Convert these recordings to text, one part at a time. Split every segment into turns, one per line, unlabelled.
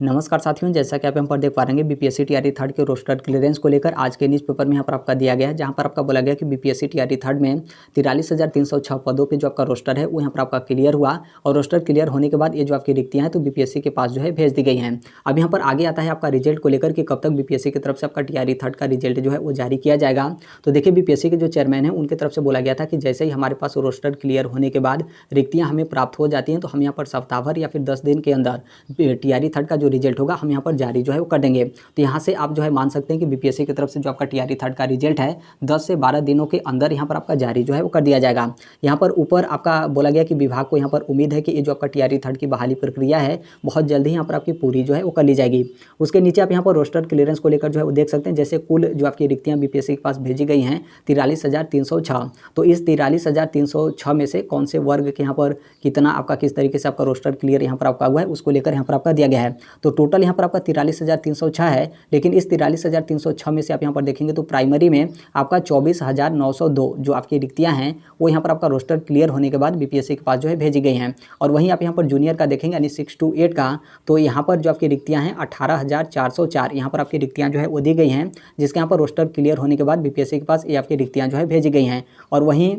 नमस्कार साथियों, जैसा कि आप यहाँ पर देख पा रहे हैं बीपीएससी टीआरई थर्ड के रोस्टर क्लियरेंस को लेकर आज के न्यूज़ पेपर में यहाँ पर आपका दिया गया है, जहाँ पर आपका बोला गया कि बीपीएससी टीआरई थर्ड में 43,306 पदों पे जो आपका रोस्टर है वो यहाँ पर आपका क्लियर हुआ। और रोस्टर क्लियर होने के बाद ये जो आपकी रिक्तियाँ हैं तो बीपीएससी के पास जो है भेज दी गई हैं। अब यहाँ पर आगे आता है आपका रिजल्ट को लेकर कि कब तक बीपीएससी की तरफ से आपका टीआरई थर्ड का रिजल्ट जो है वो जारी किया जाएगा। तो देखिए, बीपीएससी के जो चेयरमैन है उनकी तरफ से बोला गया था कि जैसे ही हमारे पास रोस्टर क्लियर होने के बाद रिक्तियाँ हमें प्राप्त हो जाती हैं तो हम यहाँ पर सप्ताह भर या फिर 10 दिन के अंदर टीआरई थर्ड का जो रिजल्ट होगा हम यहाँ पर जारी जो है वो कर देंगे। तो यहाँ से आप जो है मान सकते हैं कि बीपीएससी की तरफ से जो आपका टीआरई थर्ड का रिजल्ट है 10 से 12 दिनों के अंदर यहाँ पर आपका जारी जो है वो कर दिया जाएगा। यहाँ पर ऊपर आपका बोला गया कि विभाग को यहाँ पर उम्मीद है कि ये जो आपका टीआरई थर्ड की बहाली प्रक्रिया है बहुत जल्द ही यहाँ पर आपकी पूरी जो है वो कर ली जाएगी। उसके नीचे आप यहाँ पर रोस्टर क्लियरेंस को लेकर जो है वो देख सकते हैं, जैसे कुल जो आपकी रिक्तियाँ बीपीएससी के पास भेजी गई हैं 43,306। तो इस 43,306 में से कौन से वर्ग के यहाँ पर कितना आपका किस तरीके से आपका रोस्टर क्लियर यहाँ पर आपका हुआ है उसको लेकर यहाँ पर आपका दिया गया है। तो टोटल यहाँ पर आपका 43,306 है, लेकिन इस 43,306 में से आप यहाँ पर देखेंगे तो प्राइमरी में आपका 24,902 जो आपकी रिक्तियाँ हैं वो यहाँ पर आपका रोस्टर क्लियर होने के बाद बीपीएससी के पास जो है भेजी गई हैं। और वहीं आप यहाँ पर जूनियर का देखेंगे यानी 6 to 8 का, तो यहाँ पर जो आपकी रिक्तियाँ हैं 18,404 यहाँ पर आपकी रिक्तियाँ जो है वो दी गई हैं, जिसके यहाँ पर रोस्टर क्लियर होने के बाद बीपीएससी के पास ये आपकी रिक्तियाँ जो है भेजी गई हैं। और वहीं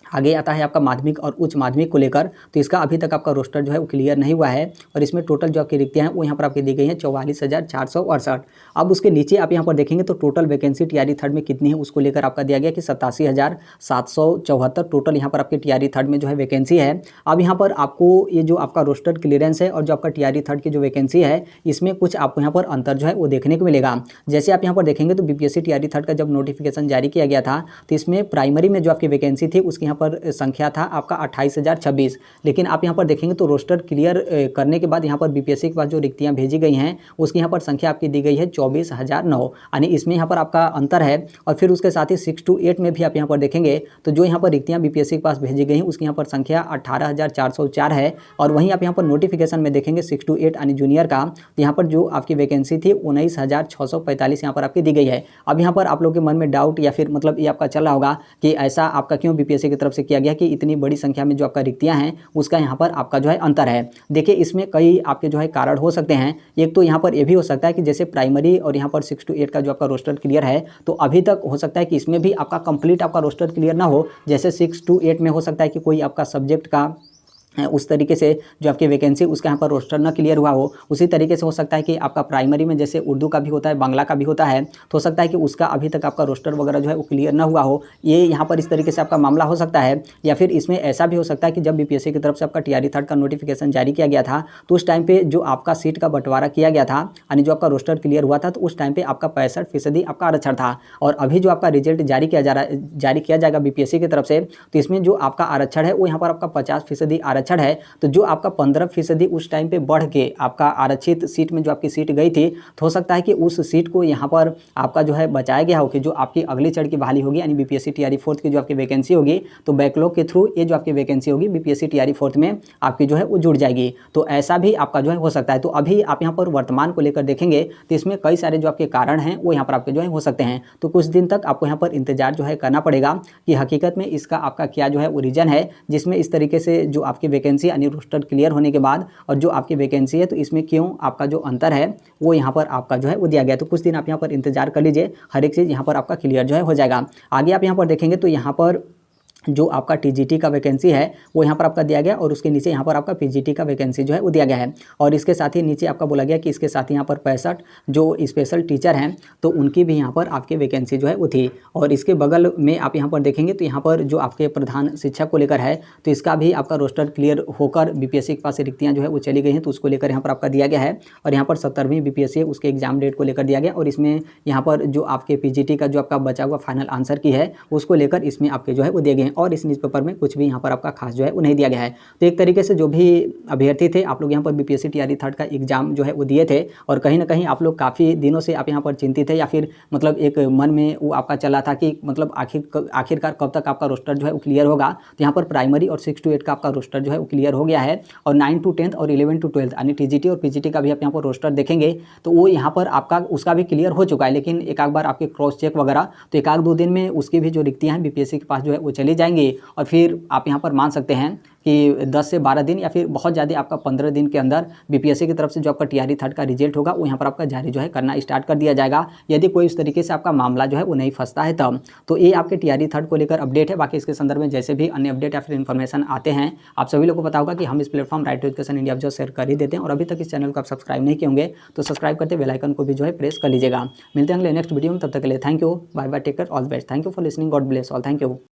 आगे आता है आपका माध्यमिक और उच्च माध्यमिक को लेकर, तो इसका अभी तक आपका रोस्टर जो है वो क्लियर नहीं हुआ है और इसमें टोटल जो आपकी रिक्तियाँ हैं वो यहाँ पर आपकी दी गई हैं 44,468। अब उसके नीचे आप यहाँ पर देखेंगे तो टोटल वैकेंसी टीआरई थर्ड में कितनी है उसको लेकर आपका दिया गया कि 87,774 टोटल यहाँ पर आपके टीआरई थर्ड में जो है वैकेंसी है। अब यहाँ पर आपको ये जो आपका रोस्टर क्लियरेंस है और जो आपका टीआरई थर्ड की जो वैकेंसी है इसमें कुछ आपको यहाँ पर अंतर जो है वो देखने को मिलेगा। जैसे आप यहाँ पर देखेंगे तो बीपीएससी टीआरई थर्ड का जब नोटिफिकेशन जारी किया गया था तो इसमें प्राइमरी में जो आपकी वैकेंसी थी उसकी यहाँ पर संख्या था आपका 28,026, लेकिन आप यहाँ पर देखेंगे तो रोस्टर क्लियर करने के बाद यहाँ पर बीपीएससी के पास जो रिक्तियाँ भेजी गई हैं उसकी यहाँ पर संख्या आपकी दी गई है 24,009, यानी इसमें यहाँ पर आपका अंतर है। और फिर उसके साथ ही 6 to 8 में भी आप यहाँ पर देखेंगे तो जो यहाँ पर रिक्तियाँ बीपीएससी के पास भेजी गई हैं उसकी यहाँ पर संख्या 18,404 है। और वहीं आप यहाँ पर नोटिफिकेशन में देखेंगे 6 to 8 यानी जूनियर का, तो यहाँ पर जो आपकी वैकेंसी थी 19,645 यहाँ पर आपकी दी गई है। अब यहाँ पर आप लोग के मन में डाउट या फिर मतलब ये आपका चल रहा होगा कि ऐसा आपका क्यों बीपीएससी की तरफ से किया गया कि इतनी बड़ी संख्या में जो आपका रिक्तियां हैं उसका यहाँ पर आपका जो है अंतर है। देखिए, इसमें कई आपके जो है कारण हो सकते हैं। एक तो यहाँ पर ये भी हो सकता है कि जैसे प्राइमरी और यहाँ पर 6 to 8 का जो आपका रोस्टर क्लियर है तो अभी तक हो सकता है कि इसमें भी आपका कंप्लीट आपका रोस्टर क्लियर ना हो। जैसे 6 to 8 में हो सकता है कि कोई आपका सब्जेक्ट का उस तरीके से जो आपकी वैकेंसी उसका यहाँ पर रोस्टर न क्लियर हुआ हो। उसी तरीके से हो सकता है कि आपका प्राइमरी में जैसे उर्दू का भी होता है, बांग्ला का भी होता है, तो हो सकता है कि उसका अभी तक आपका रोस्टर वगैरह जो है वो क्लियर ना हुआ हो। ये यहाँ पर इस तरीके से आपका मामला हो सकता है। या फिर इसमें ऐसा भी हो सकता है कि जब बीपीएससी की तरफ से आपका टीआरई थर्ड का नोटिफिकेशन जारी किया गया था तो उस टाइम पर जो आपका सीट का बंटवारा किया गया था यानी जो आपका रोस्टर क्लियर हुआ था तो उस टाइम पर आपका 65% आपका आरक्षण था। और अभी जो आपका रिजल्ट जारी किया जाएगा बीपीएससी की तरफ से, तो इसमें जो आपका आरक्षण है वो यहाँ पर आपका 50% आरक्षण है। तो जो आपका 15% उस टाइम पे बढ़ के आपका आरक्षित सीट में जो आपकी सीट गई थी तो हो सकता है कि उस सीट को यहाँ पर आपका जो है बचाया गया हो कि जो आपकी अगली चढ़ की बहाली होगी यानी बीपीएससी टीआरई फोर्थ की जो आपकी वैकेंसी होगी तो बैकलॉग के थ्रू ये जो आपकी वैकेंसी होगी बीपीएससी टीआरई फोर्थ में आपकी जो है वो जुड़ जाएगी। तो ऐसा भी आपका जो है हो सकता है। तो अभी आप यहाँ पर वर्तमान को लेकर देखेंगे तो इसमें कई सारे जो आपके कारण हैं वो यहाँ पर आपके जो है हो सकते हैं। तो कुछ दिन तक आपको यहाँ पर इंतजार जो है करना पड़ेगा कि हकीकत में इसका आपका क्या जो है वो रीजन है जिसमें इस तरीके से जो आपकी वैकेंसी यानी रोस्टर क्लियर होने के बाद और जो आपकी वैकेंसी है तो इसमें क्यों आपका जो अंतर है वो यहाँ पर आपका जो है वो दिया गया। तो कुछ दिन आप यहाँ पर इंतजार कर लीजिए, हर एक चीज़ यहाँ पर आपका क्लियर जो है हो जाएगा। आगे आप यहाँ पर देखेंगे तो यहाँ पर जो आपका टीजीटी का वैकेंसी है वो यहाँ पर आपका दिया गया और उसके नीचे यहाँ पर आपका पीजीटी का वैकेंसी जो है वो दिया गया है। और इसके साथ ही नीचे आपका बोला गया कि इसके साथ यहाँ पर 65 जो स्पेशल टीचर हैं तो उनकी भी यहाँ पर आपकी वैकेंसी जो है वो थी। और इसके बगल में आप यहाँ पर देखेंगे तो यहाँ पर जो आपके प्रधान शिक्षक को लेकर है तो इसका भी आपका रोस्टर क्लियर होकर बीपीएससी के पास रिक्तियाँ जो है वो चली गई हैं तो उसको लेकर यहाँ पर आपका दिया गया है। और यहाँ पर 17वीं बीपीएससी है उसके एग्जाम डेट को लेकर दिया गया और इसमें यहाँ पर जो आपके पीजीटी का जो आपका बचा हुआ फाइनल आंसर की है उसको लेकर इसमें आपके जो है वो दिए गए हैं। और इस न्यूज़पेपर में कुछ भी यहाँ पर आपका खास जो है वो नहीं दिया गया है। तो एक तरीके से जो भी अभ्यर्थी थे आप लोग यहाँ पर बीपीएससी टीआरई थर्ड का एग्जाम जो है वो दिए थे और कहीं ना कहीं आप लोग काफ़ी दिनों से आप यहाँ पर चिंतित थे या फिर मतलब एक मन में वो आपका चला था कि मतलब आखिरकार कब तक आपका रोस्टर जो है वो क्लियर होगा। तो यहाँ पर प्राइमरी और 6 to 8 का आपका रोस्टर जो है वो क्लियर हो गया है और 9 to 10 और 11 to 12 यानी टीजीटी और पीजीटी का भी आप यहाँ पर रोस्टर देखेंगे तो वो यहाँ पर आपका उसका भी क्लियर हो चुका है। लेकिन एक आध बार आपके क्रॉस चेक वगैरह तो एक आध दो दिन में उसकी भी जो रिक्तियाँ हैं बीपीएससी के पास जो है वो चली जाएंगे और फिर आप यहाँ पर मान सकते हैं कि 10 से 12 दिन या फिर बहुत ज़्यादा आपका 15 दिन के अंदर बीपीएससी की तरफ से जो आपका टीआरई थर्ड का रिजल्ट होगा वो यहाँ पर आपका जारी जो है करना स्टार्ट कर दिया जाएगा, यदि कोई इस तरीके से आपका मामला जो है वो नहीं फंसता है तब। तो ये आपके टीआरई थर्ड को लेकर अपडेट है। बाकी इसके संदर्भ में जैसे भी अन्य अपडेट या फिर इन्फॉर्मेशन आते हैं, आप सभी लोगों को पता होगा कि हम इस platform right to education India जो शेयर कर ही देते हैं। और अभी तक इस चैनल को आप सब्सक्राइब नहीं किए होंगे तो सब्सक्राइब करते बेल आइकन को भी जो है प्रेस कर लीजिएगा। मिलते हैं अगले नेक्स्ट वीडियो में, तब तक के लिए thank you, bye bye, take care, all the best, thank you for listening, God bless all, thank you.